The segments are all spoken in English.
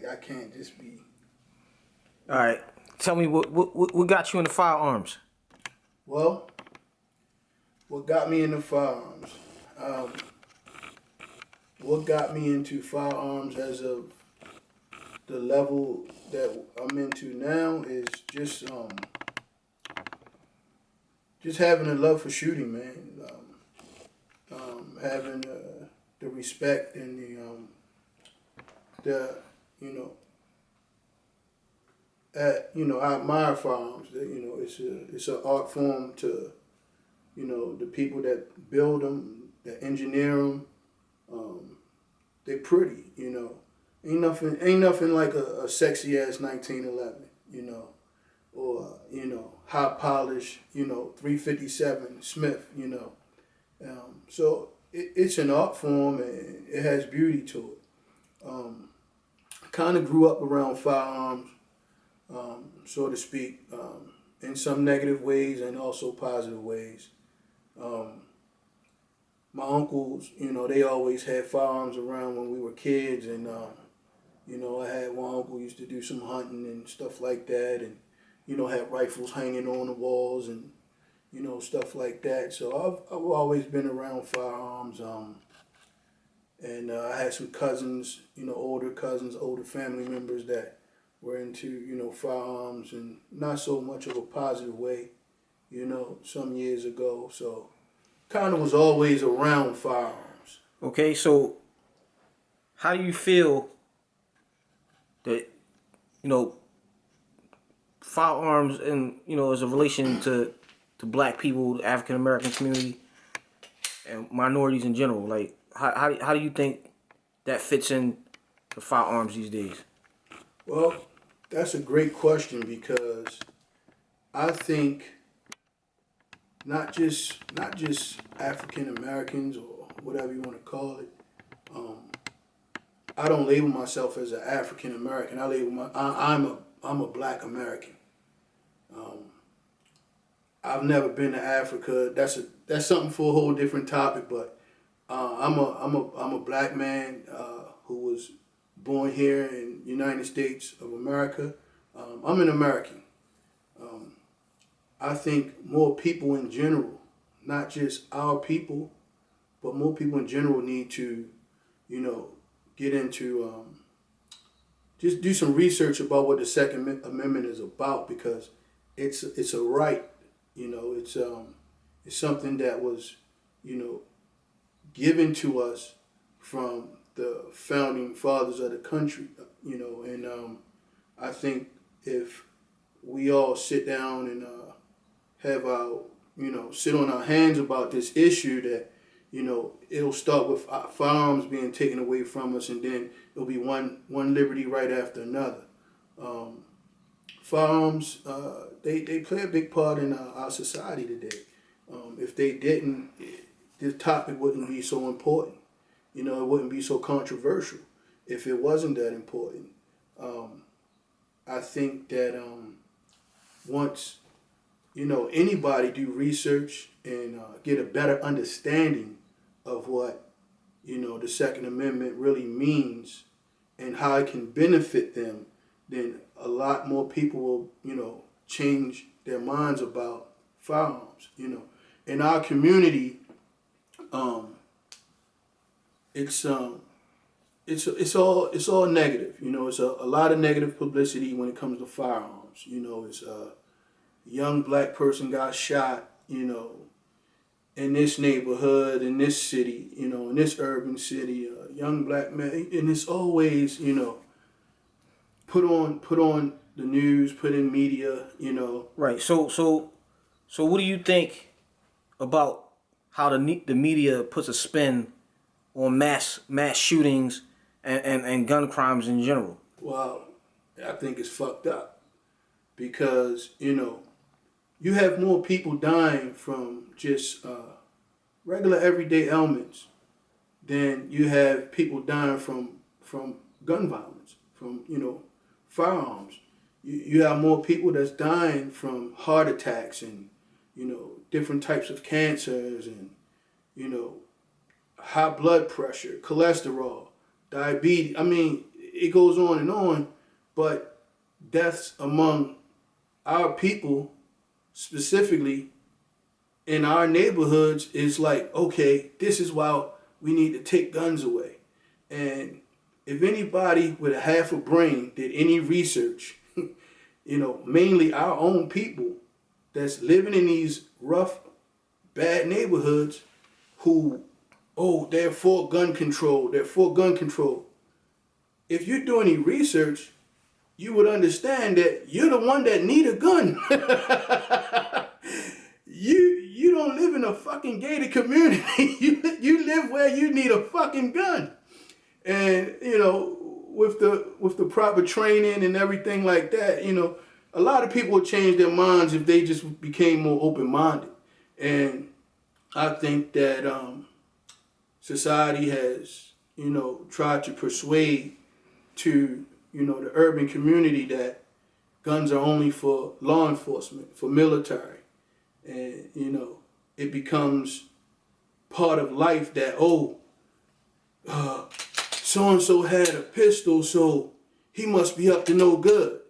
I can't just be. All right. Tell me what got you into firearms? Well, what got me into firearms? Um, what got me into firearms as of the level that I'm into now is just having a love for shooting, man. Having the respect and the you know I admire firearms. That it's an art form to the people that build them, that engineer them. They're pretty, Ain't nothing like a sexy ass 1911, or high polish, 357 Smith, So it's an art form and it has beauty to it. I kind of grew up around firearms, so to speak, in some negative ways and also positive ways. Um, my uncles, they always had firearms around when we were kids, and I had one uncle who used to do some hunting and stuff like that, and had rifles hanging on the walls and stuff like that. So I've always been around firearms. And I had some cousins, older cousins, older family members that were into firearms, and not so much of a positive way, some years ago. So kind of was always around firearms. Okay, so how do you feel that firearms and as a relation to black people, the African American community, and minorities in general? Like, how do you think that fits in to firearms these days? Well, that's a great question because I think not just African Americans or whatever you want to call it. Um, I don't label myself as an African American. I'm a Black American. Um, I've never been to Africa. That's something for a whole different topic. But I'm a black man who was born here in the United States of America. I'm an American. Um, I think more people in general, not just our people, but more people in general need to, get into just do some research about what the Second Amendment is about because it's a right. It's something that was, you know, given to us from the founding fathers of the country. And I think if we all sit down and have our, sit on our hands about this issue that, it'll start with firearms being taken away from us, and then it'll be one liberty right after another. Um, Firearms, they play a big part in our society today. If they didn't, this topic wouldn't be so important. It wouldn't be so controversial if it wasn't that important. I think that once anybody do research and get a better understanding of what the Second Amendment really means and how it can benefit them, then a lot more people will change their minds about firearms. In our community, um, it's it's all negative. It's a lot of negative publicity when it comes to firearms. It's a young black person got shot. In this neighborhood, in this city, in this urban city, a young black man, and it's always put on the news, put in media. Right. So what do you think about how the media puts a spin on mass shootings and gun crimes in general? Well, I think it's fucked up because you have more people dying from just regular everyday ailments than you have people dying from gun violence, from firearms. You have more people that's dying from heart attacks and different types of cancers and high blood pressure, cholesterol, diabetes. I mean, it goes on, but deaths among our people, specifically in our neighborhoods, is like, okay, this is why we need to take guns away. And if anybody with a half a brain did any research, mainly our own people that's living in these rough, bad neighborhoods who, they're for gun control, If you do any research, you would understand that you're the one that need a gun. You don't live in a fucking gated community. You live where you need a fucking gun. And, with the proper training and everything like that, a lot of people would change their minds if they just became more open-minded. And I think that society has, tried to persuade to, the urban community that guns are only for law enforcement, for military. And, it becomes part of life that, so-and-so had a pistol, so he must be up to no good,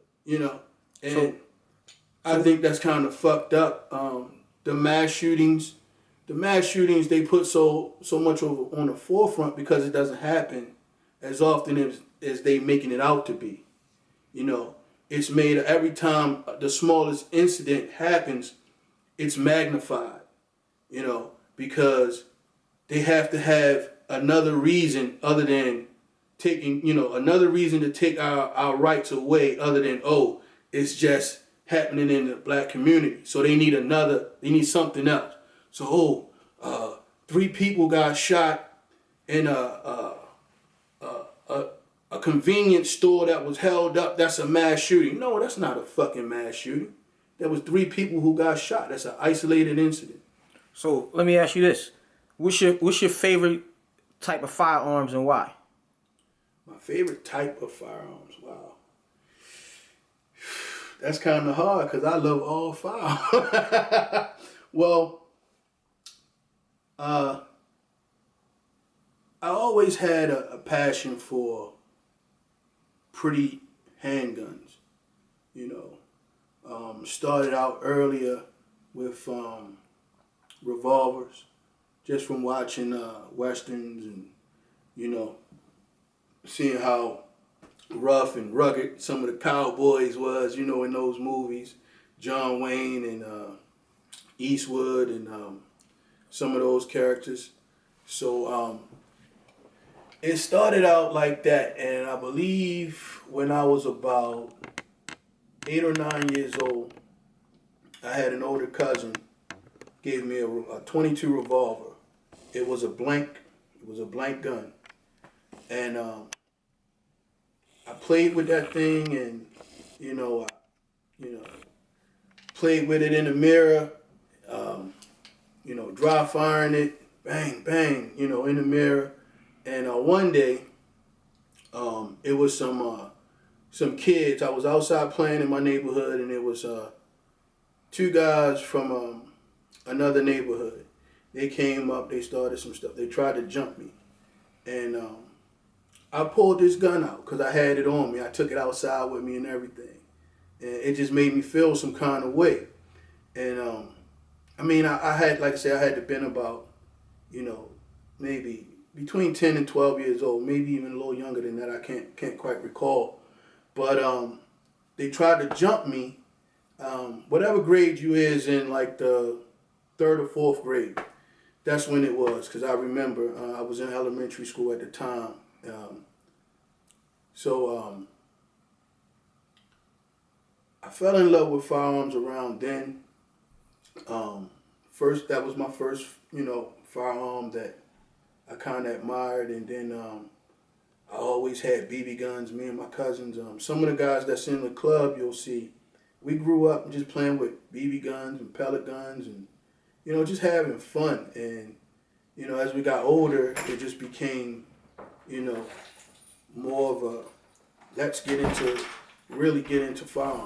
And I think that's kind of fucked up. The mass shootings, they put so much on the forefront because it doesn't happen as often as they making it out to be. It's made every time the smallest incident happens, it's magnified, because they have to have another reason other than taking, another reason to take our rights away other than, it's just happening in the black community. So they need something else. So, 3 people got shot in a convenience store that was held up. That's a mass shooting. No, that's not a fucking mass shooting. There was 3 people who got shot. That's an isolated incident. So let me ask you this: what's your favorite type of firearms and why? My favorite type of firearms. Wow, that's kind of hard because I love all firearms. Well, I always had a passion for pretty handguns. Started out earlier with revolvers, just from watching westerns and seeing how rough and rugged some of the cowboys was, in those movies, John Wayne and Eastwood and some of those characters. So it started out like that, and I believe when I was about 8 or 9 years old, I had an older cousin gave me a 22 revolver. It was a blank gun, and I played with that thing, and played with it in the mirror, dry firing it, bang bang, in the mirror, and one day, it was some kids. I was outside playing in my neighborhood, and it was 2 guys from another neighborhood. They came up, they started some stuff. They tried to jump me. And I pulled this gun out because I had it on me. I took it outside with me and everything. And it just made me feel some kind of way. And I had, like I said, I had to been about, maybe between 10 and 12 years old, maybe even a little younger than that. I can't quite recall. But they tried to jump me. Whatever grade you is in, like the 3rd or 4th grade, that's when it was, because I remember I was in elementary school at the time. I fell in love with firearms around then. That was my first, firearm that I kind of admired, and then I always had BB guns. Me and my cousins, some of the guys that's in the club, you'll see, we grew up just playing with BB guns and pellet guns and, just having fun. And, as we got older, it just became, more of a, let's really get into firearms.